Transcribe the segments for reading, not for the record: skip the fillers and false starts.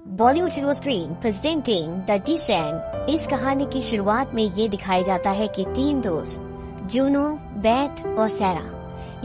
Bollywood silver screen presenting the decent. इस कहानी की शुरुआत में ये दिखाया जाता है कि तीन दोस्त जूनो, बेथ और सैरा,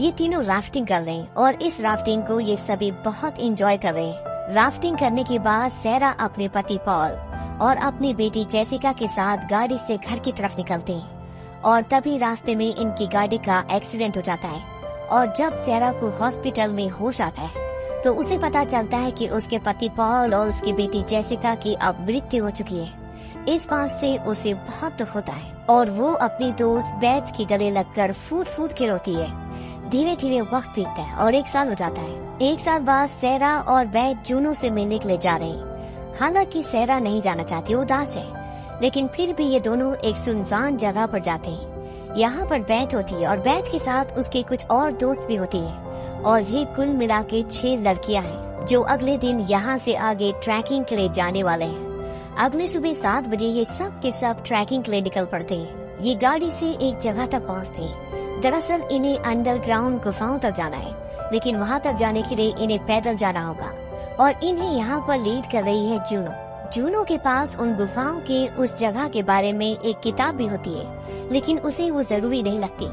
ये तीनों राफ्टिंग कर रहे हैं और इस राफ्टिंग को ये सभी बहुत एंजॉय कर रहे हैं। राफ्टिंग करने के बाद सैरा अपने पति पॉल और अपनी बेटी जेसिका के साथ गाड़ी से घर की तरफ निकलते हैं और तभी रास्ते में इनकी गाड़ी का एक्सीडेंट हो जाता है और जब सैरा को हॉस्पिटल में होश आता है तो उसे पता चलता है कि उसके पति पॉल और उसकी बेटी जेसिका की अब मृत्यु हो चुकी है। इस बात से उसे बहुत दुख होता है और वो अपनी दोस्त बेथ के गले लगकर फूट फूट के रोती है। धीरे धीरे वक्त बीतता है और 1 साल हो जाता है। 1 साल बाद सैरा और बेथ जूनो से मिलने के लिए जा रहे हैं। हालांकि सैरा नहीं जाना चाहती, वो उदास है, लेकिन फिर भी ये दोनों एक सुनसान जगह पर जाते हैं। यहाँ पर बेथ होती है और बेथ के साथ उसके कुछ और दोस्त भी होती है और ये कुल मिला के 6 लड़कियां हैं जो अगले दिन यहाँ से आगे ट्रैकिंग के लिए जाने वाले हैं। अगले सुबह 7 बजे ये सब के सब ट्रैकिंग के लिए निकल पड़ते हैं। ये गाड़ी से एक जगह तक पहुँचते हैं। दरअसल इन्हें अंडरग्राउंड गुफाओं तक जाना है, लेकिन वहाँ तक जाने के लिए इन्हें पैदल जाना होगा और इन्हें यहाँ पर लीड कर रही है जूनो। जूनो के पास उन गुफाओं के उस जगह के बारे में एक किताब भी होती है, लेकिन उसे वो जरूरी नहीं लगती,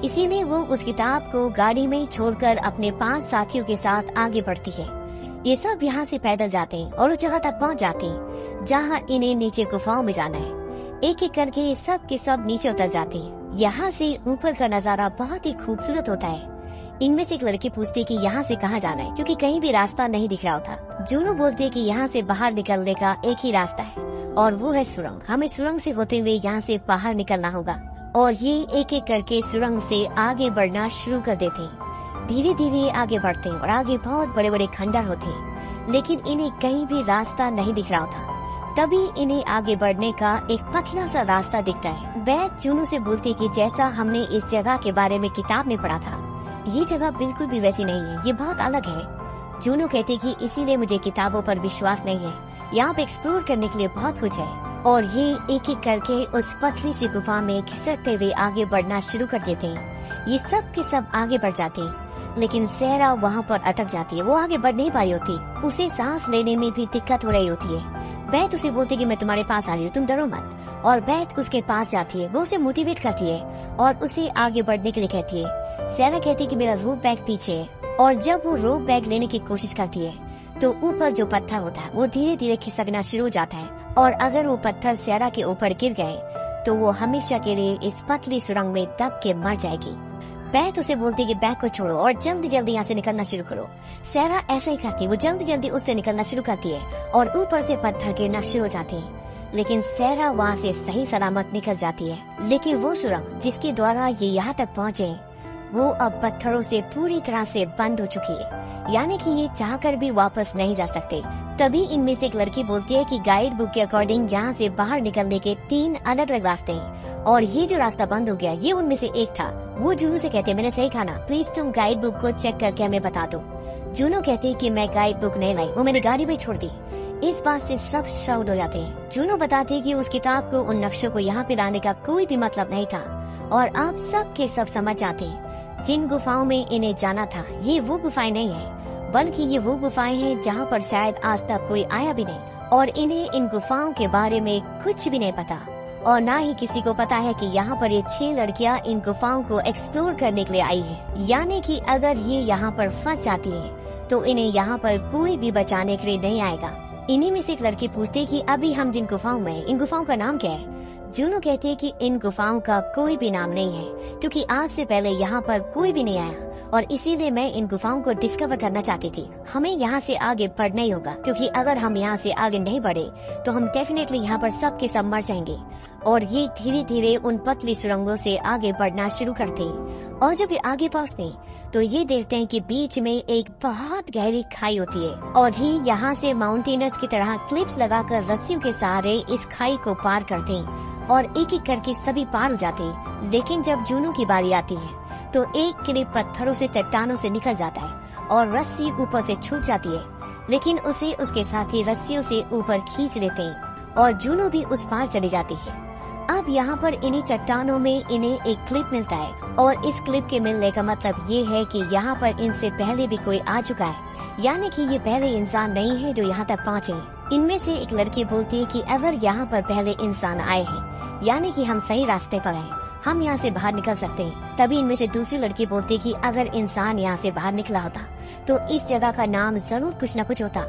इसीलिए वो उस किताब को गाड़ी में छोड़कर अपने 5 साथियों के साथ आगे बढ़ती है। ये सब यहाँ से पैदल जाते हैं और उस जगह तक पहुँच जाते हैं जहाँ इन्हें नीचे गुफाओं में जाना है। एक एक करके ये सब के सब नीचे उतर जाते हैं। यहाँ से ऊपर का नजारा बहुत ही खूबसूरत होता है। इनमें से एक लड़की पूछती है कि यहाँ से कहाँ जाना है, क्योंकि कहीं भी रास्ता नहीं दिख रहा होता। जूनो बोलती है कि यहाँ से बाहर निकलने का एक ही रास्ता है और वो है सुरंग। हमें सुरंग से होते हुए यहाँ से बाहर निकलना होगा और ये एक एक करके सुरंग से आगे बढ़ना शुरू कर देते हैं। धीरे धीरे आगे बढ़ते हैं और आगे बहुत बड़े बड़े खंडर होते हैं, लेकिन इन्हें कहीं भी रास्ता नहीं दिख रहा होता। तभी इन्हें आगे बढ़ने का एक पतला सा रास्ता दिखता है। बेथ जूनो से बोलती है कि जैसा हमने इस जगह के बारे में किताब में पढ़ा था, ये जगग बिल्कुल भी वैसी नहीं है, ये बहुत अलग है। जूनो कहती कि इसीलिए मुझे किताबों पर विश्वास नहीं है, यहाँ पे एक्सप्लोर करने के लिए बहुत कुछ है। और ये एक एक करके उस पतली सी गुफा में खिसकते हुए आगे बढ़ना शुरू कर देते हैं। ये सब के सब आगे बढ़ जाते हैं, लेकिन सैरा वहाँ पर अटक जाती है। वो आगे बढ़ नहीं पाई होती, उसे सांस लेने में भी दिक्कत हो रही होती है। बेथ उसे बोलती है कि मैं तुम्हारे पास आ रही हूँ, तुम डरो मत। और बेथ उसके पास जाती है, वो उसे मोटिवेट करती है और उसे आगे बढ़ने के लिए कहती है। सैरा कहती है कि मेरा रोप बैग पीछे है और जब वो रोप बैग लेने की कोशिश करती है तो ऊपर जो पत्थर होता है वो धीरे धीरे खिसकना शुरू हो जाता है और अगर वो पत्थर सैरा के ऊपर गिर गए तो वो हमेशा के लिए इस पतली सुरंग में दब के मर जाएगी। बेथ उसे बोलती है कि बैग को छोड़ो और जल्दी जल्दी यहाँ से निकलना शुरू करो। सैरा ऐसा ही करती है, वो जल्दी जल्दी उससे निकलना शुरू करती है और ऊपर से पत्थर गिरना शुरू हो जाते हैं, लेकिन सैरा वहाँ से सही सलामत निकल जाती है। लेकिन वो सुरंग जिसके द्वारा ये यहाँ तक पहुँचे वो अब पत्थरों से पूरी तरह से बंद हो चुकी है, यानी कि ये चाहकर भी वापस नहीं जा सकते। तभी इनमें से एक लड़की बोलती है कि गाइड बुक के अकॉर्डिंग यहाँ से बाहर निकलने के 3 अलग अलग रास्ते हैं और ये जो रास्ता बंद हो गया ये उनमें से एक था। वो जूनो से कहते हैं मैंने सही कहा ना, प्लीज तुम गाइड बुक को चेक करके हमें बता दो। जूनो कहती है कि मैं गाइड बुक नहीं लाई, वो मैंने गाड़ी में छोड़ दी। इस बात से सब शाउट हो जाते हैं। जूनो बताती है कि उस किताब को, उन नक्शों को यहाँ पे लाने का कोई भी मतलब नहीं था और आप सब के सब समझ जाते हैं जिन गुफाओं में इन्हें जाना था ये वो गुफाएं नहीं है, बल्कि ये वो गुफाएं हैं जहाँ पर शायद आज तक कोई आया भी नहीं और इन्हें इन गुफाओं के बारे में कुछ भी नहीं पता और न ही किसी को पता है कि यहाँ पर ये 6 लड़कियाँ इन गुफाओं को एक्सप्लोर करने के लिए आई है। यानी कि अगर ये यहाँ पर फंस जाती है तो इन्हें यहाँ पर कोई भी बचाने के लिए नहीं आएगा। इन्हीं में से एक लड़की पूछती है कि अभी हम जिन गुफाओं में, इन गुफाओं का नाम क्या है? जूनो कहती है कि इन गुफाओं का कोई भी नाम नहीं है, क्योंकि आज से पहले यहाँ पर कोई भी नहीं आया और इसीलिए मैं इन गुफाओं को डिस्कवर करना चाहती थी। हमें यहाँ से आगे बढ़ना ही होगा, क्योंकि अगर हम यहाँ से आगे नहीं बढ़े तो हम डेफिनेटली यहाँ पर सब के सब मर जाएंगे। और ये धीरे धीरे उन पतली सुरंगों से आगे बढ़ना शुरू करते हैं और जब ये आगे पहुँचते तो ये देखते हैं कि बीच में एक बहुत गहरी खाई होती है और ये यहाँ से माउंटेनर्स की तरह क्लिप्स लगाकर रस्सियों के सहारे इस खाई को पार करते हैं और एक एक करके सभी पार हो जाते हैं। लेकिन जब जूनो की बारी आती है तो एक क्लिप पत्थरों से, चट्टानों से निकल जाता है और रस्सी ऊपर से छूट जाती है, लेकिन उसे उसके साथी रस्सियों से ऊपर खींच लेते हैं और जूनो भी उस पार चली जाती है। अब यहाँ पर इन्हीं चट्टानों में इन्हें एक क्लिप मिलता है और इस क्लिप के मिलने का मतलब ये है कि यहाँ पर इनसे पहले भी कोई आ चुका है, यानी कि ये पहले इंसान नहीं है जो यहाँ तक पहुँचे। इनमें से एक लड़की बोलती है कि अगर यहाँ पर पहले इंसान आए हैं यानी कि हम सही रास्ते पर हैं, हम यहाँ से बाहर निकल सकते हैं। तभी इनमें से दूसरी लड़की बोलती है कि अगर इंसान यहाँ से बाहर निकला होता तो इस जगह का नाम जरूर कुछ न कुछ होता।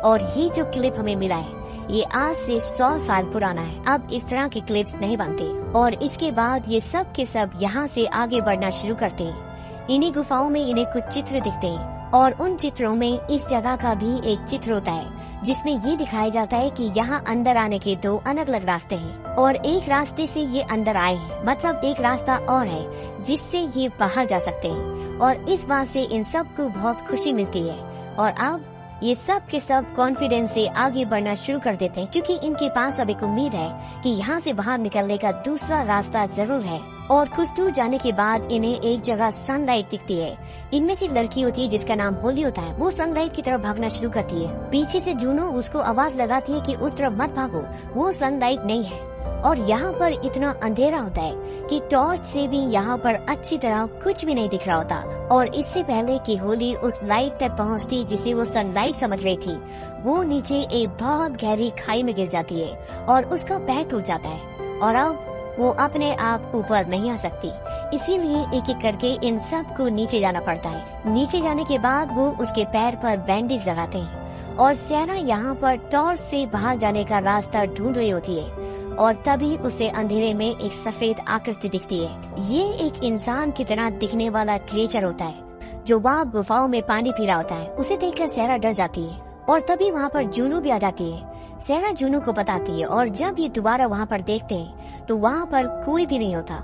और ये जो क्लिप हमें मिला है ये आज से 100 साल पुराना है। अब इस तरह के क्लिप्स नहीं बनते और इसके बाद ये सब के सब यहाँ से आगे बढ़ना शुरू करते हैं। इन्हीं गुफाओं में इन्हें कुछ चित्र दिखते हैं और उन चित्रों में इस जगह का भी एक चित्र होता है जिसमें ये दिखाया जाता है कि यहाँ अंदर आने के 2 अलग अलग रास्ते हैं और एक रास्ते से ये अंदर आए हैं, मतलब एक रास्ता और है जिससे ये बाहर जा सकते हैं। और इस बात से इन सब को बहुत खुशी मिलती है और अब ये सब के सब कॉन्फिडेंस से आगे बढ़ना शुरू कर देते हैं क्योंकि इनके पास अब एक उम्मीद है कि यहाँ से बाहर निकलने का दूसरा रास्ता जरूर है। और कुछ दूर जाने के बाद इन्हें एक जगह सनलाइट दिखती है। इनमें से लड़की होती है जिसका नाम होली होता है, वो सनलाइट की तरफ भागना शुरू करती है। पीछे से जूनो उसको आवाज लगाती है कि उस तरफ मत भागो, वो सनलाइट नहीं है। और यहाँ पर इतना अंधेरा होता है कि टॉर्च से भी यहाँ पर अच्छी तरह कुछ भी नहीं दिख रहा होता। और इससे पहले कि होली उस लाइट तक पहुँचती जिसे वो सनलाइट समझ रही थी, वो नीचे एक बहुत गहरी खाई में गिर जाती है और उसका पैर टूट जाता है और अब वो अपने आप ऊपर नहीं आ सकती। इसीलिए एक एक करके इन सब को नीचे जाना पड़ता है। नीचे जाने के बाद वो उसके पैर पर बैंडेज लगाते हैं और सैरा यहाँ पर टॉर्च से बाहर जाने का रास्ता ढूंढ रही होती है और तभी उसे अंधेरे में एक सफेद आकृति दिखती है। ये एक इंसान की तरह दिखने वाला क्रिएचर होता है जो वहाँ गुफाओं में पानी पी रहा होता है। उसे देखकर सैरा डर जाती है और तभी वहाँ पर जूनू भी आ जाती है। सैरा जूनू को बताती है और जब ये दोबारा वहाँ पर देखते हैं तो वहाँ पर कोई भी नहीं होता।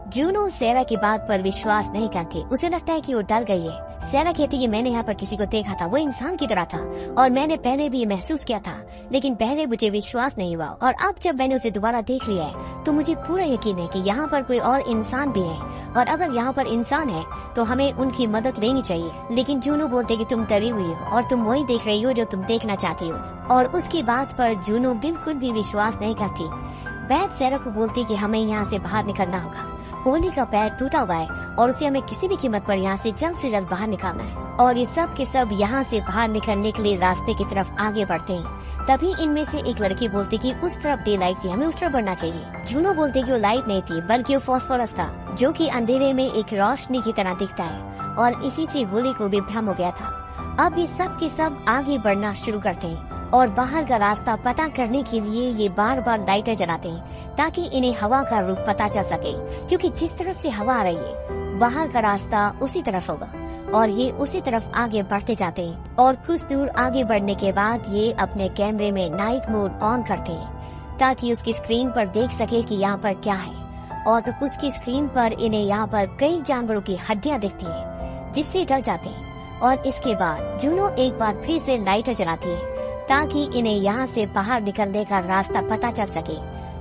जूनू सैरा की बात पर विश्वास नहीं करती, उसे लगता है कि वो डर गई है। सैरा कहती है मैंने यहाँ पर किसी को देखा था, वो इंसान की तरह था और मैंने पहले भी ये महसूस किया था, लेकिन पहले मुझे विश्वास नहीं हुआ और अब जब मैंने उसे दोबारा देख लिया है तो मुझे पूरा यकीन है कि यहाँ पर कोई और इंसान भी है और अगर यहाँ पर इंसान है तो हमें उनकी मदद लेनी चाहिए। लेकिन जूनू बोलते कि तुम डरी हुई हो और तुम वही देख रही हो जो तुम देखना चाहती हो। और उसकी बात पर जूनू बिल्कुल भी विश्वास नहीं करती। बैद सैरा को बोलती कि हमें यहाँ से बाहर निकलना होगा। होली का पैर टूटा हुआ है और उसे हमें किसी भी कीमत पर यहाँ से जल्द बाहर निकालना है। और ये सब के सब यहाँ से बाहर निकलने के लिए रास्ते की तरफ आगे बढ़ते हैं। तभी इनमें से एक लड़की बोलती कि उस तरफ डे लाइट थी, हमें उस तरफ बढ़ना चाहिए। जूनो बोलते कि वो लाइट नहीं थी बल्कि वो फास्फोरस था जो कि अंधेरे में एक रोशनी की तरह दिखता है और इसी से होली को भी भ्रम हो गया था। अब ये सब के सब आगे बढ़ना शुरू करते हैं और बाहर का रास्ता पता करने के लिए ये बार बार लाइटें जलाते हैं ताकि इन्हें हवा का रुख पता चल सके, क्योंकि जिस तरफ से हवा आ रही है बाहर का रास्ता उसी तरफ होगा। और ये उसी तरफ आगे बढ़ते जाते हैं और कुछ दूर आगे बढ़ने के बाद ये अपने कैमरे में नाइट मोड ऑन करते हैं ताकि उसकी स्क्रीन पर देख सके कि यहाँ पर क्या है। और उसकी स्क्रीन पर इन्हें यहाँ पर कई जानवरों की हड्डियाँ दिखती हैं जिससे डर जाते हैं। और इसके बाद जूनो एक बार फिर से लाइटें जलाती है ताकि इन्हें यहाँ से बाहर निकलने का रास्ता पता चल सके।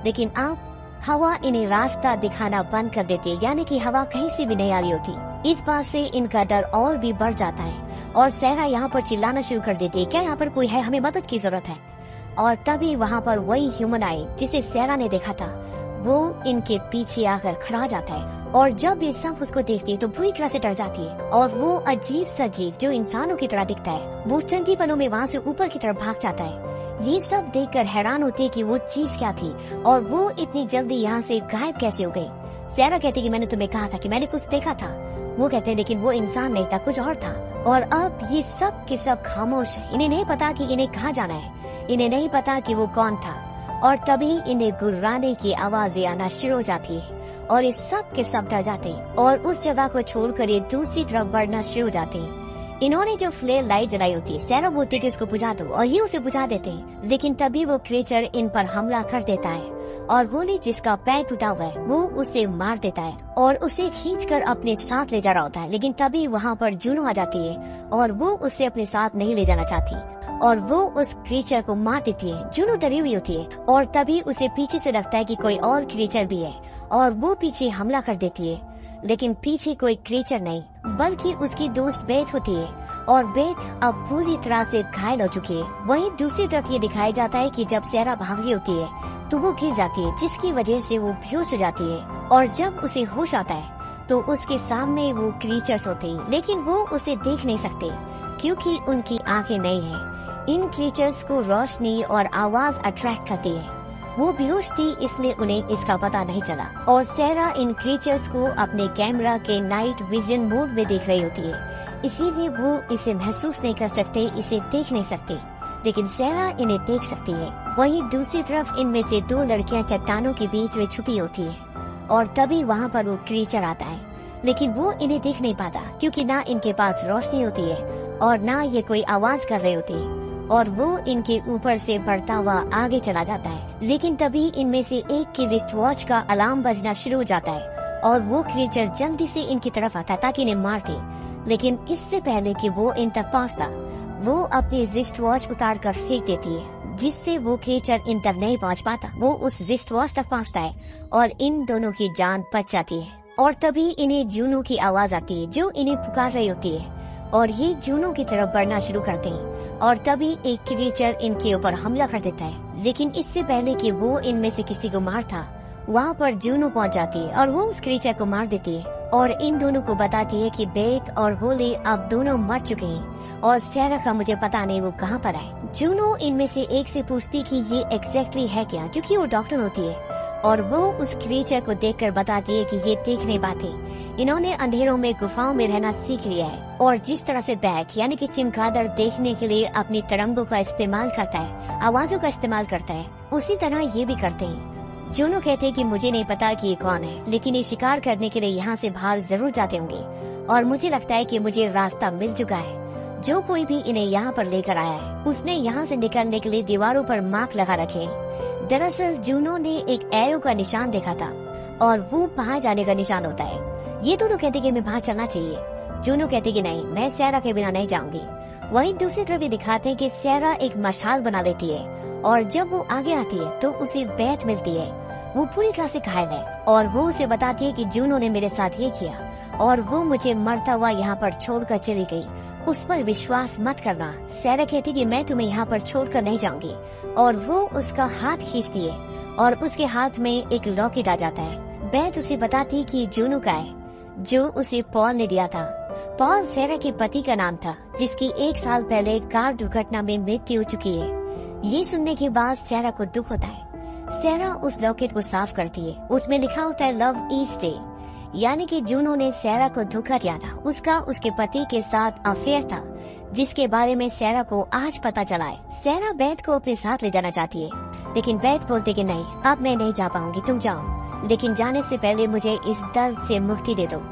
लेकिन अब हवा इन्हें रास्ता दिखाना बंद कर देती है, यानी कि हवा कहीं से भी नहीं आ रही होती। इस बात से इनका डर और भी बढ़ जाता है और सैरा यहाँ पर चिल्लाना शुरू कर देती है, क्या यहाँ पर कोई है, हमें मदद की जरूरत है। और तभी वहाँ पर वही ह्यूमन आई जिसे सैरा ने देखा था, वो इनके पीछे आकर खड़ा जाता है। और जब ये सब उसको देखती है तो बुरी तरह से डर जाती है और वो अजीब सा जीव जो इंसानों की तरह दिखता है वो चंद ही पलों में वहाँ से ऊपर की तरफ भाग जाता है। ये सब देखकर हैरान होती है कि वो चीज क्या थी और वो इतनी जल्दी यहाँ से गायब कैसे हो गई। सैरा कहती कि मैंने तुम्हें कहा था कि मैंने कुछ देखा था। वो कहते हैं लेकिन वो इंसान नहीं था, कुछ और था। और अब ये सब के सब खामोश है, इन्हें नहीं पता कि इन्हें कहाँ जाना है, इन्हें नहीं पता कि वो कौन था। और तभी इन्हें गुर्राने की आवाजें आना शुरू हो जाती है और ये सब के सब डर जाते हैं और उस जगह को छोड़कर ये दूसरी तरफ बढ़ना शुरू हो जाते हैं। इन्होंने जो फ्लेयर लाइट जलाई होती है, सैरा बोलती है कि इसको बुझा दो और ये उसे बुझा देते हैं। लेकिन तभी वो क्रिएचर इन पर हमला कर देता है और होली जिसका पैर टूटा हुआ है वो उसे मार देता है और उसे खींचकर अपने साथ ले जा रहा होता है। लेकिन तभी वहाँ पर जूनो आ जाती है और वो उसे अपने साथ नहीं ले जाना चाहती और वो उस क्रिएचर को मार देती है। जूनो डरी हुई होती है और तभी उसे पीछे से लगता है कि कोई और क्रिएचर भी है और वो पीछे हमला कर देती है। लेकिन पीछे कोई क्रिएचर नहीं बल्कि उसकी दोस्त बेथ होती है और बेथ अब पूरी तरह से घायल हो चुकी है। वहीं दूसरी तरफ ये दिखाया जाता है कि जब सैरा भाग रही होती है तो वो गिर जाती है, जिसकी वजह से वो बेहोश हो जाती है। और जब उसे होश आता है तो उसके सामने वो क्रीचर्स होते हैं, लेकिन वो उसे देख नहीं सकते क्योंकि उनकी आंखें नहीं हैं। इन क्रीचर्स को रोशनी और आवाज अट्रैक्ट करती है। वो बेहोश थी इसलिए उन्हें इसका पता नहीं चला और सैरा इन क्रीचर्स को अपने कैमरा के नाइट विजन मोड में देख रही होती है, इसीलिए वो इसे महसूस नहीं कर सकते, इसे देख नहीं सकते, लेकिन सैरा इन्हें देख सकती है। वहीं दूसरी तरफ इनमें से 2 लड़कियां चट्टानों के बीच में छुपी होती है और तभी वहाँ पर वो क्रीचर आता है, लेकिन वो इन्हें देख नहीं पाता क्योंकि ना इनके पास रोशनी होती है और ना ये कोई आवाज कर रही होती, और वो इनके ऊपर से बढ़ता हुआ आगे चला जाता है। लेकिन तभी इनमें से एक की रिस्ट वॉच का अलार्म बजना शुरू हो जाता है और वो क्रीचर जल्दी से इनकी तरफ आता है ताकि इन्हें मार दे। लेकिन इससे पहले कि वो इन तक पहुँचता, वो अपनी रिस्ट वॉच उतार कर फेंक देती है, जिससे वो क्रीचर इन तक नहीं पहुंच पाता। वो उस रिस्ट वॉच तक पहुंचता है और इन दोनों की जान बच जाती है। और तभी इन्हें जूनू की आवाज आती है जो इन्हें पुकार रही होती है और ये जूनू की तरफ बढ़ना शुरू करते हैं। और तभी एक क्रीचर इनके ऊपर हमला कर देता है, लेकिन इससे पहले कि वो इनमें से किसी को मारता, वहाँ पर जूनू पहुँच जाती है और वो उस क्रीचर को मार देती है और इन दोनों को बताती है कि बेथ और होली अब दोनों मर चुके हैं और सैरा का मुझे पता नहीं वो कहाँ पर है। जूनू इनमें से एक से पूछती कि ये एग्जैक्टली है क्या, क्योंकि वो डॉक्टर होती है, और वो उस क्रीचर को देखकर बताती है कि ये देख नहीं पाते, इन्होंने अंधेरों में गुफाओं में रहना सीख लिया है। और जिस तरह से बैक यानी कि चमगादड़ देखने के लिए अपनी तरंगों का इस्तेमाल करता है, आवाजों का इस्तेमाल करता है, उसी तरह ये भी करते हैं। जूनू कहते हैं कि मुझे नहीं पता कि ये कौन है, लेकिन ये शिकार करने के लिए यहाँ से बाहर जरूर जाते होंगे और मुझे लगता है कि मुझे रास्ता मिल चुका है। जो कोई भी इन्हें यहाँ पर लेकर आया है उसने यहाँ से निकलने के लिए दीवारों पर मार्क लगा रखे। दरअसल जूनू ने एक एरो का निशान देखा था और वो बाहर जाने का निशान होता है। ये दोनों कहते कि मैं बाहर चलना चाहिए। जूनू कहती कि नहीं, मैं सैरा के बिना नहीं जाऊंगी। वहीं दूसरी तरफ दिखाते हैं कि सैरा एक मशाल बना लेती है और जब वो आगे आती है तो उसे बेथ मिलती है। वो पूरी तरह से घायल है और वो उसे बताती है कि जूनू ने मेरे साथ ये किया और वो मुझे मरता हुआ यहाँ पर छोड़कर चली गई, उस पर विश्वास मत करना। सैरा कहती कि मैं तुम्हें यहाँ पर छोड़कर नहीं जाऊंगी और वो उसका हाथ खींचती है और उसके हाथ में एक लॉकेट आ जाता है। बेथ उसे बताती कि जूनू का है, जो उसे पॉल ने दिया था। पॉल सैरा के पति का नाम था, जिसकी 1 साल पहले कार दुर्घटना में मृत्यु हो चुकी है। ये सुनने के बाद सैरा को दुख होता है। सैरा उस लॉकेट को साफ करती है, उसमें लिखा होता है लव ईच डे, यानी कि जूनू ने सैरा को धोखा दिया था। उसका उसके पति के साथ अफेयर था, जिसके बारे में सैरा को आज पता चला है। सैरा बेथ को अपने साथ ले जाना चाहती है, लेकिन बेथ बोलते कि नहीं, अब मैं नहीं जा पाऊंगी, तुम जाओ, लेकिन जाने से पहले मुझे इस दर्द से मुक्ति दे दो।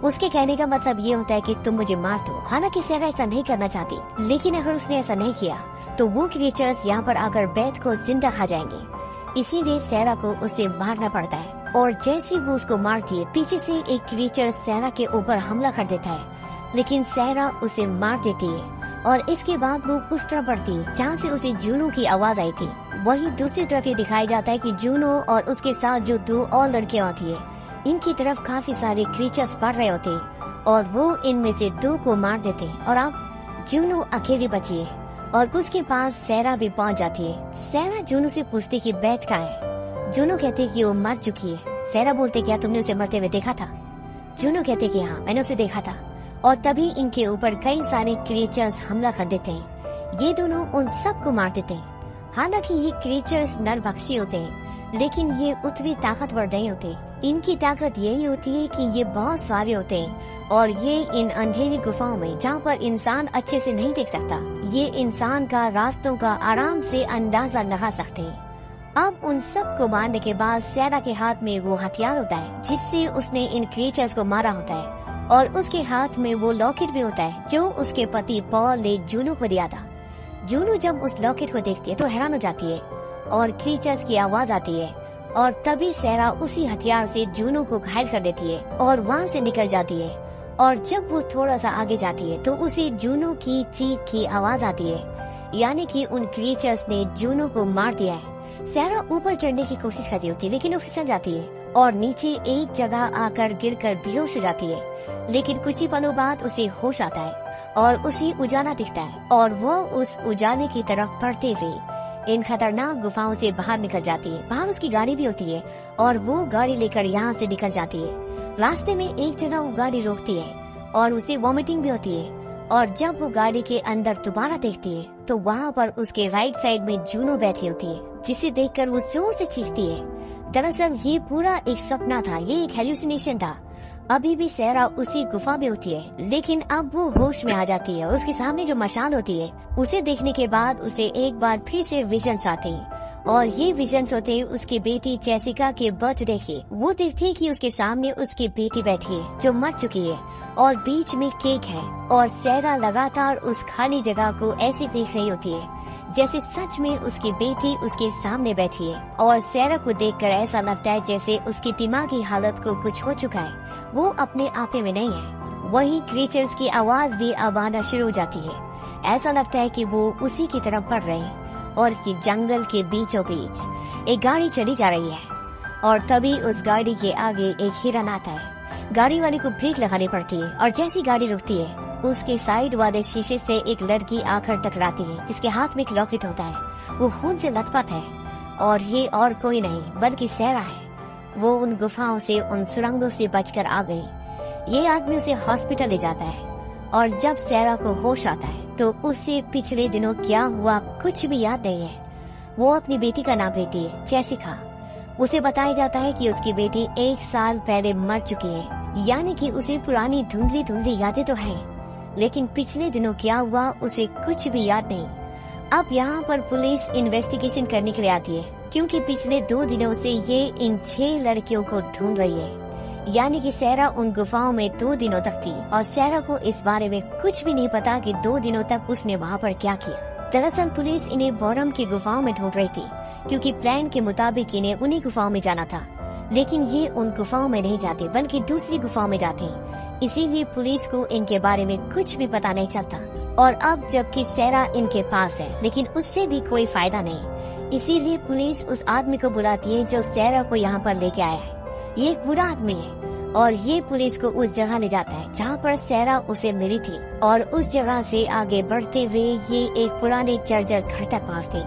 उसके कहने का मतलब ये होता है कि तुम मुझे मार दो। हालांकि सैरा ऐसा नहीं करना चाहती, लेकिन अगर उसने ऐसा नहीं किया तो वो क्रिएचर्स यहाँ पर आकर बेथ को जिंदा खा जाएंगे। इसीलिए सैरा को उसे मारना पड़ता है और जैसे ही वो उसको मारती है, पीछे से एक क्रिएचर सैरा के ऊपर हमला कर देता है, लेकिन सैरा उसे मार देती है और इसके बाद वो उस तरफ बढ़ती है जहाँ से उसे जूनू की आवाज आई थी। वहीं दूसरी तरफ ये दिखाया जाता है कि जूनू और उसके साथ जो 2 और लड़कियां होती है, इनकी तरफ काफी सारे क्रीचर्स बढ़ रहे होते और वो इनमें से 2 को मार देते और अब जूनू अकेली बची है और उसके पास सैरा भी पहुंच जाती है। सैरा जूनू से पूछती कि बेथ कहाँ है। जूनू कहते कि वो मर चुकी है। सैरा बोलते क्या तुमने उसे मरते हुए देखा था? जूनू कहते कि हाँ, मैंने उसे देखा था। और तभी इनके ऊपर कई सारे क्रिएचर्स हमला कर देते हैं। ये दोनों उन सब को मार देते हैं। हालांकि ये क्रिएचर्स नरभक्षी होते हैं, लेकिन ये उतनी ताकतवर नहीं होते। इनकी ताकत यही होती है कि ये बहुत सारे होते हैं और ये इन अंधेरी गुफाओं में, जहाँ पर इंसान अच्छे से नहीं देख सकता, ये इंसान का रास्तों का आराम से अंदाजा लगा सकते हैं। अब उन सब को मारने के बाद सैरा के हाथ में वो हथियार होता है जिससे उसने इन क्रिएचर्स को मारा होता है और उसके हाथ में वो लॉकेट भी होता है जो उसके पति पॉल ने जूनू को दिया था। जूनू जब उस लॉकेट को देखती है तो हैरान हो जाती है और क्रिएचर्स की आवाज आती है और तभी सैरा उसी हथियार से जूनू को घायल कर देती है और वहाँ से निकल जाती है। और जब वो थोड़ा सा आगे जाती है तो उसे जूनू की चीख की आवाज आती है, यानी कि उन क्रिएचर्स ने जूनू को मार दिया है। सैरा ऊपर चढ़ने की कोशिश करती होती है, लेकिन वो फिसल जाती है और नीचे एक जगह आकर गिरकर बेहोश हो जाती है। लेकिन कुछ ही पलों बाद उसे होश आता है और उसी उजाला दिखता है और वो उस उजाले की तरफ बढ़ते हुए इन खतरनाक गुफाओं से बाहर निकल जाती है। बाहर उसकी गाड़ी भी होती है और वो गाड़ी लेकर यहाँ से निकल जाती है। रास्ते में एक जगह वो गाड़ी रोकती है और उसे वॉमिटिंग भी होती है और जब वो गाड़ी के अंदर दोबारा देखती है तो वहाँ पर उसके राइट साइड में जूनो बैठी होती है, जिसे देखकर वो जोर से चीखती है। दरअसल ये पूरा एक सपना था, ये एक हेल्यूसिनेशन था। अभी भी सैरा उसी गुफा में होती है, लेकिन अब वो होश में आ जाती है और उसके सामने जो मशाल होती है उसे देखने के बाद उसे एक बार फिर से विजन्स आते हैं और ये विजन्स होते हैं उसकी बेटी जेसिका के बर्थडे के। वो देखती है कि उसके सामने उसकी बेटी बैठी है जो मर चुकी है और बीच में केक है और सैरा लगातार उस खाली जगह को ऐसे देख रही होती है जैसे सच में उसकी बेटी उसके सामने बैठी है। और सैरा को देखकर ऐसा लगता है जैसे उसकी दिमागी हालत को कुछ हो चुका है, वो अपने आपे में नहीं है। वही क्रीचर्स की आवाज भी अब आना शुरू हो जाती है। ऐसा लगता है कि वो उसी की तरफ बढ़ रहे हैं और कि जंगल के बीचों बीच एक गाड़ी चली जा रही है और तभी उस गाड़ी के आगे एक हिरन आता है। गाड़ी वाले को ब्रेक लगानी पड़ती है और जैसी गाड़ी रुकती है उसके साइड वाले शीशे से एक लड़की आकर टकराती है जिसके हाथ में एक लॉकेट होता है। वो खून से लथपथ है और ये और कोई नहीं बल्कि सैरा है। वो उन गुफाओं से, उन सुरंगों से बचकर आ गई। ये आदमी उसे हॉस्पिटल ले जाता है और जब सैरा को होश आता है तो उसे पिछले दिनों क्या हुआ कुछ भी याद नहीं है। वो अपनी बेटी का नाम लेती है जेसिका। उसे बताया जाता है कि उसकी बेटी 1 साल पहले मर चुकी है, यानी कि उसे पुरानी धुंधली धुंधली यादें तो है, लेकिन पिछले दिनों क्या हुआ उसे कुछ भी याद नहीं। अब यहाँ पर पुलिस इन्वेस्टिगेशन करने के लिए आती है क्योंकि पिछले 2 दिनों से ये इन 6 लड़कियों को ढूंढ रही है। यानी कि सैरा उन गुफाओं में 2 दिनों तक थी और सैरा को इस बारे में कुछ भी नहीं पता कि 2 दिनों तक उसने वहाँ पर क्या किया। दरअसल पुलिस इन्हें बोरम की गुफाओं में ढूंढ रही थी क्योंकि प्लान के मुताबिक इन्हें उन्हीं गुफाओं में जाना था, लेकिन ये उन गुफाओं में नहीं जाते बल्कि दूसरी गुफाओं में जाते हैं। इसीलिए पुलिस को इनके बारे में कुछ भी पता नहीं चलता। और अब जबकि सैरा इनके पास है लेकिन उससे भी कोई फायदा नहीं, इसीलिए पुलिस उस आदमी को बुलाती है जो सैरा को यहाँ पर लेके आया है। ये एक बुरा आदमी है और ये पुलिस को उस जगह ले जाता है जहाँ पर सैरा उसे मिली थी और उस जगह से आगे बढ़ते हुए ये एक पुराने जर्जर घर तक पहुँचते।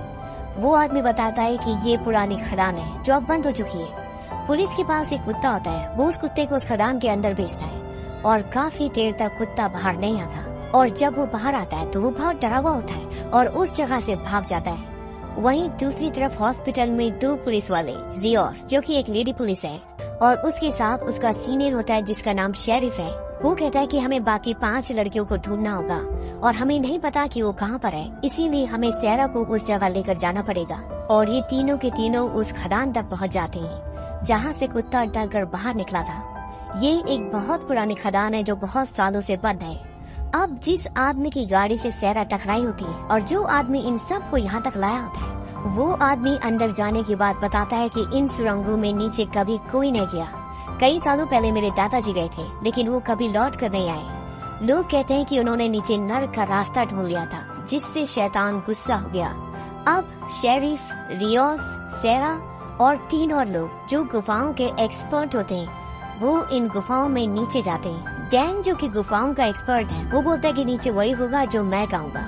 वो आदमी बताता है कि ये पुरानी खदान है जो अब बंद हो चुकी है। पुलिस के पास एक कुत्ता होता है, वो उस कुत्ते को उस खदान के अंदर भेजता है और काफी देर तक कुत्ता बाहर नहीं आता और जब वो बाहर आता है तो वो बहुत डरा हुआ होता है और उस जगह से भाग जाता है। वहीं दूसरी तरफ हॉस्पिटल में 2 पुलिस वाले, रियोस जो कि एक लेडी पुलिस है और उसके साथ उसका सीनियर होता है जिसका नाम शेरिफ है। वो कहता है कि हमें बाकी 5 लड़कियों को ढूंढना होगा और हमें नहीं पता कि वो कहाँ पर है, इसीलिए हमें सैरा को उस जगह लेकर जाना पड़ेगा। और ये तीनों के तीनों उस खदान तक पहुँच जाते हैं जहाँ से कुत्ता डरकर बाहर निकला था। ये एक बहुत पुरानी खदान है जो बहुत सालों से बंद है। अब जिस आदमी की गाड़ी से सैरा टकराई होती है और जो आदमी इन सब को यहाँ तक लाया होता है, वो आदमी अंदर जाने के बाद बताता है कि इन सुरंगों में नीचे कभी कोई नहीं गया। कई सालों पहले मेरे दादाजी गए थे लेकिन वो कभी लौट कर नहीं आए। लोग कहते हैं कि उन्होंने नीचे नर्क का रास्ता ढूंढ लिया था जिससे शैतान गुस्सा हो गया। अब शेरिफ, रियोस, सैरा और 3 और लोग जो गुफाओं के एक्सपर्ट होते हैं वो इन गुफाओं में नीचे जाते हैं। डैन जो कि गुफाओं का एक्सपर्ट है वो बोलता है कि नीचे वही होगा जो मैं कहूँगा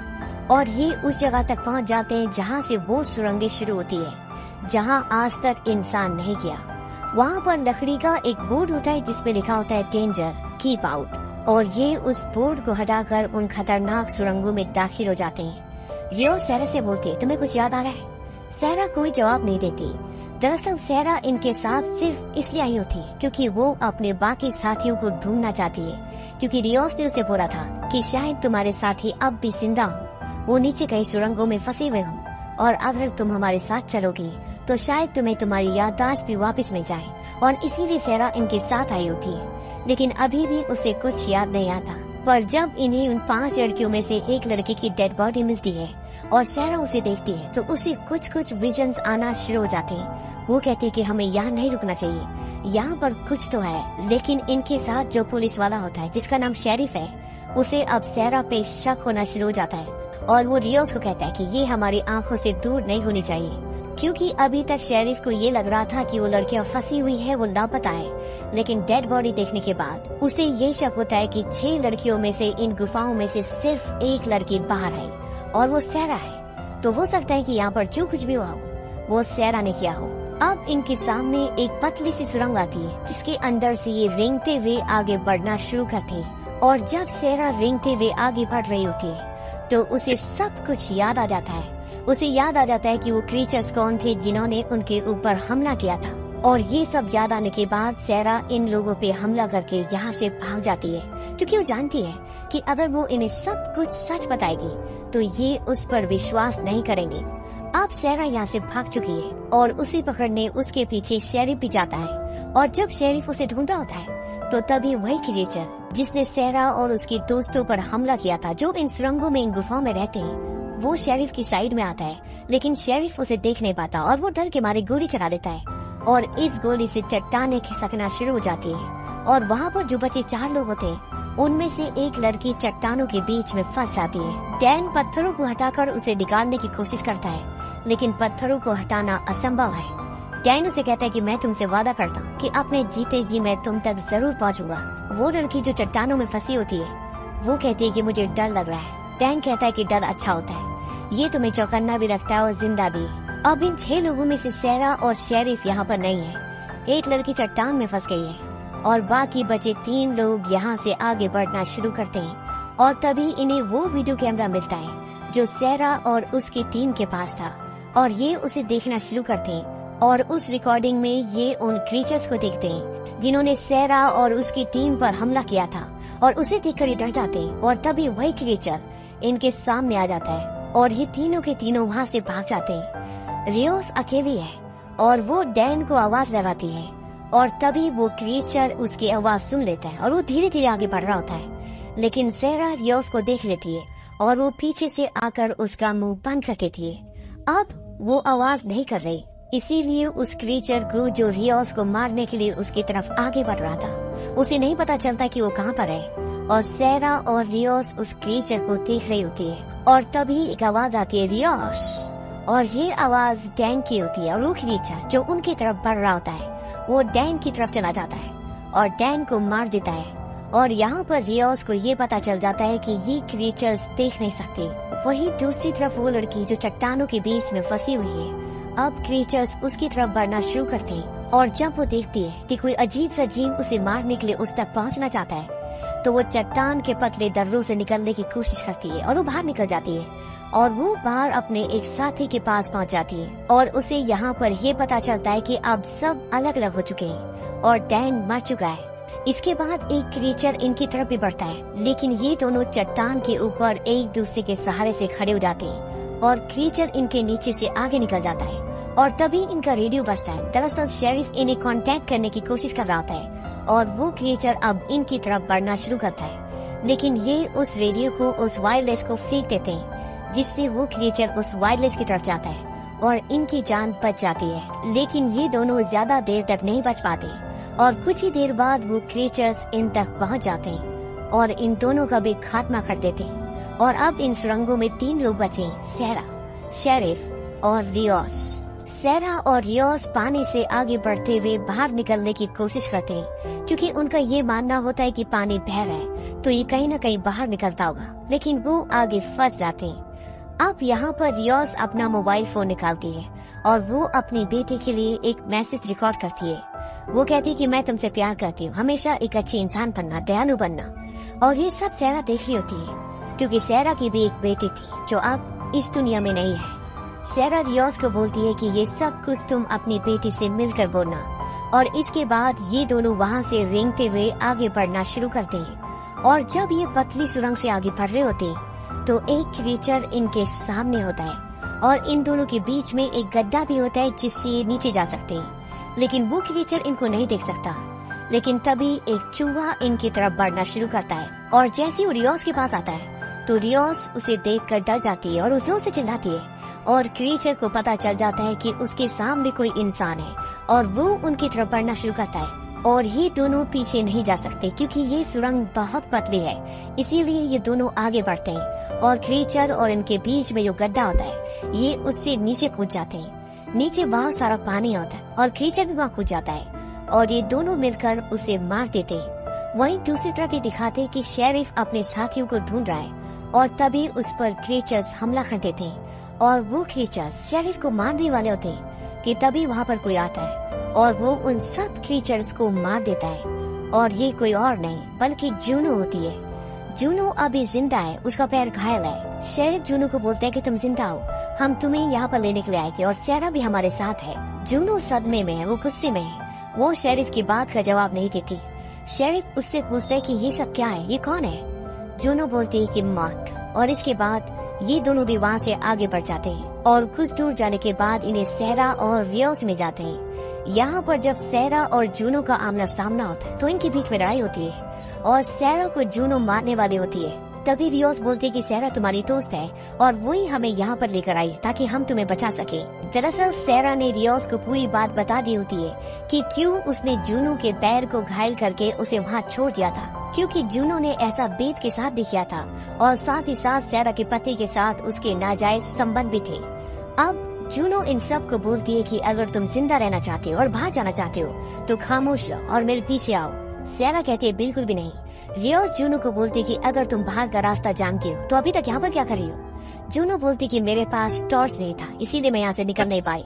और ये उस जगह तक पहुँच जाते हैं जहाँ से वो सुरंगें शुरू होती है जहाँ आज तक इंसान नहीं गया। वहाँ पर लकड़ी का एक बोर्ड होता है जिसपे लिखा होता है डेंजर, कीप आउट, और ये उस बोर्ड को हटाकर उन खतरनाक सुरंगों में दाखिल हो जाते हैं। रियो सैरा से बोलती है, तुम्हें कुछ याद आ रहा है? सैरा कोई जवाब नहीं देती। दरअसल सैरा इनके साथ सिर्फ इसलिए आई होती है क्योंकि वो अपने बाकी साथियों को ढूंढना चाहती है, क्योंकि रियोस ने उसे बोला था कि शायद तुम्हारे साथी अब भी जिंदा हो, वो नीचे कई सुरंगों में फंसे हुए हो और अगर तुम हमारे साथ चलोगी तो शायद तुम्हें तुम्हारी याददाश्त भी वापस मिल जाए। और इसीलिए सैरा इनके साथ आई होती है, लेकिन अभी भी उसे कुछ याद नहीं आता। पर जब इन्हें उन 5 लड़कियों में से एक लड़की की डेड बॉडी मिलती है और सैरा उसे देखती है तो उसे कुछ विजन्स आना शुरू हो जाते हैं। वो कहती है कि हमें यहाँ नहीं रुकना चाहिए, यहाँ पर कुछ तो है। लेकिन इनके साथ जो पुलिस वाला होता है जिसका नाम शेरिफ है, उसे अब सैरा पे शक होना शुरू हो जाता है और वो रियोस को कहता है कि ये हमारी आंखों से दूर नहीं होनी चाहिए, क्योंकि अभी तक शेरिफ को ये लग रहा था कि वो लड़कियां फंसी हुई है, वो लापता है। लेकिन डेड बॉडी देखने के बाद उसे ये शक होता है कि 6 लड़कियों में से इन गुफाओं में से सिर्फ एक लड़की बाहर है और वो सैरा है। तो हो सकता है कि यहाँ पर जो कुछ भी हुआ हो वो सैरा ने किया हो। अब इनके सामने एक पतली सी सुरंग आती है जिसके अंदर से ये रेंगते हुए आगे बढ़ना शुरू करते हैं। और जब सैरा रेंगते हुए आगे बढ़ रही होती है तो उसे सब कुछ याद आ जाता है। उसे याद आ जाता है कि वो क्रीचर्स कौन थे जिन्होंने उनके ऊपर हमला किया था। और ये सब याद आने के बाद सैरा इन लोगों पे हमला करके यहाँ से भाग जाती है, क्योंकि वो जानती है कि अगर वो इन्हें सब कुछ सच बताएगी तो ये उस पर विश्वास नहीं करेंगे। अब सैरा यहाँ से भाग चुकी है और उसे पकड़ने उसके पीछे शेरिफ भी जाता है। और जब शेरिफ उसे ढूंढा होता है तो तभी वही क्रीचर जिसने सैरा और उसके दोस्तों पर हमला किया था, जो इन सुरंगों में इन गुफाओं में रहते हैं, वो शेरिफ की साइड में आता है। लेकिन शेरिफ उसे देख नहीं पाता और वो डर के मारे गोली चला देता है और इस गोली से चट्टानें खिसकना शुरू हो जाती है। और वहाँ पर जो बचे 4 लोग होते हैं उनमें से एक लड़की चट्टानों के बीच में फंस जाती है। डैन पत्थरों को हटाकर उसे निकालने की कोशिश करता है, लेकिन पत्थरों को हटाना असंभव है। डैन उसे कहता है कि मैं तुमसे वादा करता हूँ कि अपने जीते जी मैं तुम तक जरूर पहुँचूंगा। वो लड़की जो चट्टानों में फंसी होती है वो कहती है कि मुझे डर लग रहा है। डैन कहता है कि डर अच्छा होता है, ये तुम्हें चौकन्ना भी रखता है और जिंदा भी। अब इन 6 लोगों में से सैरा और शेरिफ यहाँ पर नहीं है। एक लड़की चट्टान में फंस गई है और बाकी बचे 3 लोग यहाँ से आगे बढ़ना शुरू करते हैं। और तभी इन्हें वो वीडियो कैमरा मिलता है जो सैरा और उसकी टीम के पास था और ये उसे देखना शुरू करते हैं। और उस रिकॉर्डिंग में ये उन क्रीचर्स को देखते हैं जिन्होंने सैरा और उसकी टीम पर हमला किया था और उसे देखकर ये डर जाते हैं। और तभी वही क्रीचर इनके सामने आ जाता है और ये तीनों के तीनों वहाँ से भाग जाते हैं। रियोस अकेली है और वो डैन को आवाज लगाती है और तभी वो क्रीचर उसकी आवाज सुन लेता है और वो धीरे धीरे आगे बढ़ रहा होता है। लेकिन सैरा रियोस को देख लेती है और वो पीछे से आकर उसका मुंह बंद कर देती है। अब वो आवाज नहीं कर रही, इसीलिए उस क्रीचर को जो रियोस को मारने के लिए उसकी तरफ आगे बढ़ रहा था उसे नहीं पता चलता कि वो कहाँ पर है। और सैरा और रियोस उस क्रीचर को देख रही होती है और तभी एक आवाज आती है, रियोस। और ये आवाज डैन की होती है और वो क्रीचर जो उनकी तरफ बढ़ रहा होता है वो डैन की तरफ चला जाता है और डैन को मार देता है। और यहाँ पर रियोस को ये पता चल जाता है कि ये क्रीचर्स देख नहीं सकते। वही दूसरी तरफ वो लड़की जो चट्टानों के बीच में फंसी हुई है, अब क्रीचर्स उसकी तरफ बढ़ना शुरू करते हैं। और जब वो देखती है कि कोई अजीब सा जीव उसे मारने के लिए उस तक पहुँचना चाहता है तो वो चट्टान के पतले दर्रों से निकलने की कोशिश करती है और वो बाहर निकल जाती है। और वो बाहर अपने एक साथी के पास पहुंच जाती है और उसे यहाँ पर ये पता चलता है कि अब सब अलग अलग हो चुके हैं और डैन मर चुका है। इसके बाद एक क्रीचर इनकी तरफ भी बढ़ता है, लेकिन ये दोनों चट्टान के ऊपर एक दूसरे के सहारे से खड़े हो जाते हैं और क्रीचर इनके नीचे से आगे निकल जाता है। और तभी इनका रेडियो बजता है। दरअसल शेरिफ इन्हें कांटेक्ट करने की कोशिश कर रहा होता है और वो क्रीचर अब इनकी तरफ बढ़ना शुरू करता है, लेकिन ये उस रेडियो को, उस वायरलेस को फेंक देते हैं, जिससे वो क्रीचर उस वायरलेस की तरफ जाता है और इनकी जान बच जाती है। लेकिन ये दोनों ज्यादा देर तक नहीं बच पाते और कुछ ही देर बाद वो क्रीचर्स इन तक पहुंच जाते हैं और इन दोनों का भी खात्मा कर देते हैं। और अब इन सुरंगों में 3 लोग बचे, सैरा, शेरिफ और रियोस। सैरा और रियोस पानी से आगे बढ़ते हुए बाहर निकलने की कोशिश करते हैं, क्योंकि उनका ये मानना होता है कि पानी बह रहा है तो ये कहीं न कहीं बाहर निकलता होगा, लेकिन वो आगे फंस जाते हैं। अब यहाँ पर रियोस अपना मोबाइल फोन निकालती है और वो अपनी बेटी के लिए एक मैसेज रिकॉर्ड करती है। वो कहती है कि मैं तुमसे प्यार करती हूँ, हमेशा एक अच्छी इंसान बनना, दयालु बनना। और ये सब सैरा देख रही होती है, क्योंकि सैरा की भी एक बेटी थी जो अब इस दुनिया में नहीं है। सैरा रियोस को बोलती है कि ये सब कुछ तुम अपनी बेटी से मिलकर बोलना। और इसके बाद ये दोनों वहाँ से रेंगते हुए आगे बढ़ना शुरू करते हैं। और जब ये पतली सुरंग से आगे बढ़ रहे होते हैं तो एक क्रीचर इनके सामने होता है और इन दोनों के बीच में एक गड्ढा भी होता है जिससे ये नीचे जा सकते हैं, लेकिन वो क्रीचर इनको नहीं देख सकता। लेकिन तभी एक चूहा इनकी तरफ बढ़ना शुरू करता है और जैसे वो रियोस के पास आता है तो रियोस उसे देखकर डर जाती है और जोर से चिल्लाती है। और क्रीचर को पता चल जाता है कि उसके सामने कोई इंसान है और वो उनकी तरफ बढ़ना शुरू करता है। और ये दोनों पीछे नहीं जा सकते क्योंकि ये सुरंग बहुत पतली है, इसीलिए ये दोनों आगे बढ़ते हैं और क्रीचर और इनके बीच में जो गड्ढा होता है ये उससे नीचे कूद जाते हैं। नीचे बहुत सारा पानी होता है और क्रीचर भी वहाँ कूद जाता है और ये दोनों मिलकर उसे मार देते हैं। वहीं दूसरी तरफ ये दिखाते कि शेरिफ अपने साथियों को ढूंढ रहा है और तभी उस पर क्रीचर्स हमला कर देते हैं और वो क्रीचर्स शेरिफ को मारने वाले होते हैं कि तभी वहाँ पर कोई आता है और वो उन सब क्रीचर्स को मार देता है। और ये कोई और नहीं बल्कि जूनो होती है। जूनो अभी जिंदा है, उसका पैर घायल है। शेरिफ जूनो को बोलते हैं कि तुम जिंदा हो, हम तुम्हें यहाँ पर लेने के लिए आए थे और सेरा भी हमारे साथ है। जूनो सदमे में है, वो गुस्से में है, वो शेरिफ की बात का जवाब नहीं देती। शेरिफ उससे पूछता है कि ये सब क्या है, ये कौन है। जूनो बोलती है कि मौत। और इसके बाद ये दोनों भी वहाँ से आगे बढ़ जाते हैं और कुछ दूर जाने के बाद इन्हें सेरा और रियोस में जाते हैं। यहाँ पर जब सेरा और जूनो का आमना सामना होता है तो इनके बीच में लड़ाई होती है और सेरा को जूनो मारने वाली होती है। तभी रियोस बोलती है कि सेरा तुम्हारी दोस्त है और वही हमें यहाँ पर लेकर आई ताकि हम तुम्हें बचा सके। दरअसल सेरा ने रियोस को पूरी बात बता दी होती है कि क्यों उसने जूनो के पैर को घायल करके उसे वहाँ छोड़ दिया था, क्योंकि जूनो ने ऐसा बेत के साथ भी किया था और साथ ही साथ सेरा के पति के साथ उसके नाजायज संबंध भी थे। अब जूनो इन सब को बोलती है कि अगर तुम जिंदा रहना चाहते हो और बाहर जाना चाहते हो तो खामोश रहो और मेरे पीछे आओ। सेरा कहती है बिल्कुल भी नहीं। रियोस जूनो को बोलती है कि अगर तुम बाहर का रास्ता जानती हो तो अभी तक यहाँ पर क्या कर रही हो। जूनो बोलती कि मेरे पास टॉर्च नहीं था, इसीलिए मैं यहाँ से निकल नहीं पाई।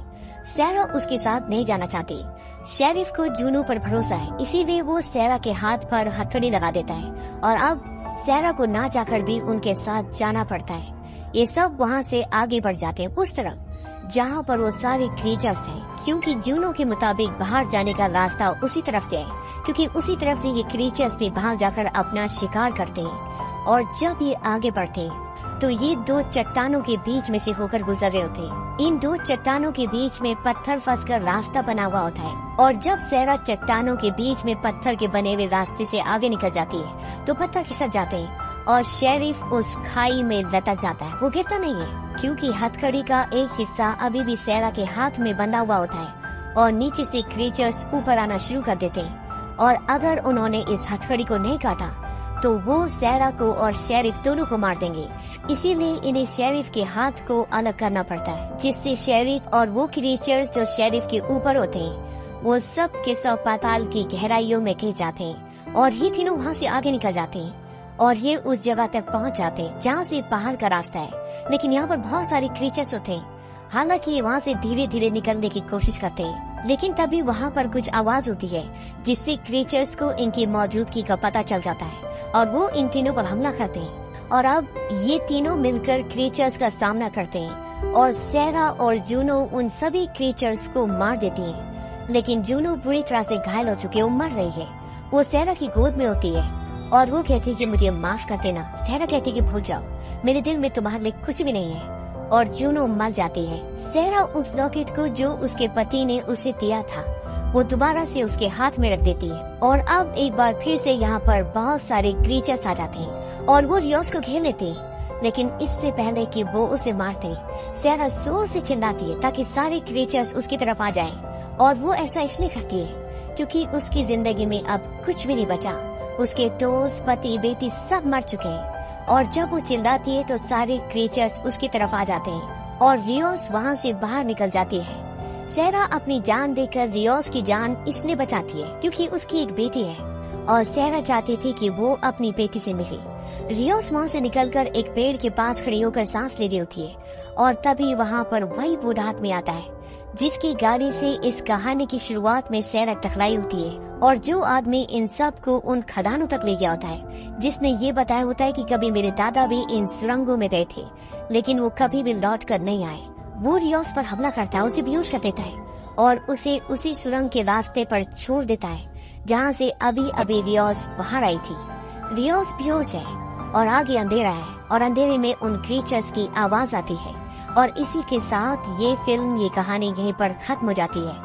सेरा उसके साथ नहीं जाना चाहती। शेरिफ को जूनो पर भरोसा है, इसीलिए वो सेरा के हाथ पर हथकड़ी लगा देता है और अब सेरा को ना जाकर भी उनके साथ जाना पड़ता है। ये सब वहाँ से आगे बढ़ जाते हैं उस तरफ जहाँ पर वो सारे क्रीचर्स हैं, क्योंकि जूनो के मुताबिक बाहर जाने का रास्ता उसी तरफ से है, क्योंकि उसी तरफ से ये क्रीचर्स भी बाहर जाकर अपना शिकार करते हैं। और जब ये आगे बढ़ते हैं तो ये दो चट्टानों के बीच में से होकर गुजर रहे होते हैं। इन दो चट्टानों के बीच में पत्थर फंसकर रास्ता बना हुआ होता है और जब सेरा चट्टानों के बीच में पत्थर के बने हुए रास्ते से आगे निकल जाती है तो पत्थर खिसक जाते हैं और शेरिफ उस खाई में लटक जाता है। वो गिरता नहीं है क्योंकि हथकड़ी का एक हिस्सा अभी भी सेरा के हाथ में बंधा हुआ होता है और नीचे से क्रीचर्स ऊपर आना शुरू कर देते हैं और अगर उन्होंने इस हथकड़ी को नहीं काटा तो वो सेरा को और शेरिफ दोनों को मार देंगे। इसीलिए इन्हें शेरिफ के हाथ को अलग करना पड़ता है, जिससे शेरिफ और वो क्रीचर्स जो शेरिफ के ऊपर होते हैं वो सब के सब पाताल की गहराइयों में गिर जाते हैं और ये तीनों वहाँ से आगे निकल जाते हैं और ये उस जगह तक पहुँच जाते हैं जहाँ से पहाड़ का रास्ता है। लेकिन यहाँ पर बहुत सारे क्रीचर्स होते हैं। हालांकि ये वहाँ से धीरे धीरे निकलने की कोशिश करते हैं, लेकिन तभी वहाँ पर कुछ आवाज होती है जिससे क्रीचर्स को इनकी मौजूदगी का पता चल जाता है और वो इन तीनों पर हमला करते हैं। और अब ये तीनों मिलकर क्रीचर्स का सामना करते हैं और सेरा और जूनो उन सभी क्रीचर्स को मार देती है। लेकिन जूनो बुरी तरह से घायल हो चुकी है, वो मर रही है। वो सेरा की गोद में होती है और वो कहती है कि मुझे माफ कर देना। सेरा कहती है कि भूल जाओ, मेरे दिल में तुम्हारे लिए कुछ भी नहीं है। और जूनो मर जाती है। सेरा उस लॉकेट को जो उसके पति ने उसे दिया था वो दोबारा से उसके हाथ में रख देती है और अब एक बार फिर से यहाँ पर बहुत सारे क्रीचर्स आ जाते हैं और वो रियोस को घेर लेते हैं। लेकिन इससे पहले कि वो उसे मारते सेरा जोर से चिल्लाती है ताकि सारे क्रीचर्स उसकी तरफ आ जाएं। और वो ऐसा इसलिए करती है क्योंकि उसकी जिंदगी में अब कुछ भी नहीं बचा। उसके दोस्त, पति, बेटी सब मर चुके हैं और जब वो चिल्लाती है तो सारे क्रीचर्स उसकी तरफ आ जाते हैं और रियोस वहाँ से बाहर निकल जाती है। सेरा अपनी जान देकर रियोस की जान इसलिए बचाती है क्योंकि उसकी एक बेटी है और सेरा चाहती थी कि वो अपनी बेटी से मिले। रियोस वहाँ से निकलकर एक पेड़ के पास खड़ी होकर सांस ले रही होती है और तभी वहाँ पर वही बूढ़ा आदमी आता है जिसकी गाड़ी से इस कहानी की शुरुआत में सेरा टकराई होती है और जो आदमी इन सब को उन खदानों तक ले गया होता है, जिसने ये बताया होता है कि कभी मेरे दादा भी इन सुरंगों में गए थे लेकिन वो कभी भी लौट कर नहीं आए। वो रियोस पर हमला करता है, उसे बेहोश कर देता है और उसे उसी सुरंग के रास्ते पर छोड़ देता है जहाँ से अभी अभी रियोस बाहर आई थी। रियोस बेहोश है और आगे अंधेरा है और अंधेरे में उन क्रीचर्स की आवाज आती है और इसी के साथ ये फिल्म, ये कहानी यहीं पर खत्म हो जाती है।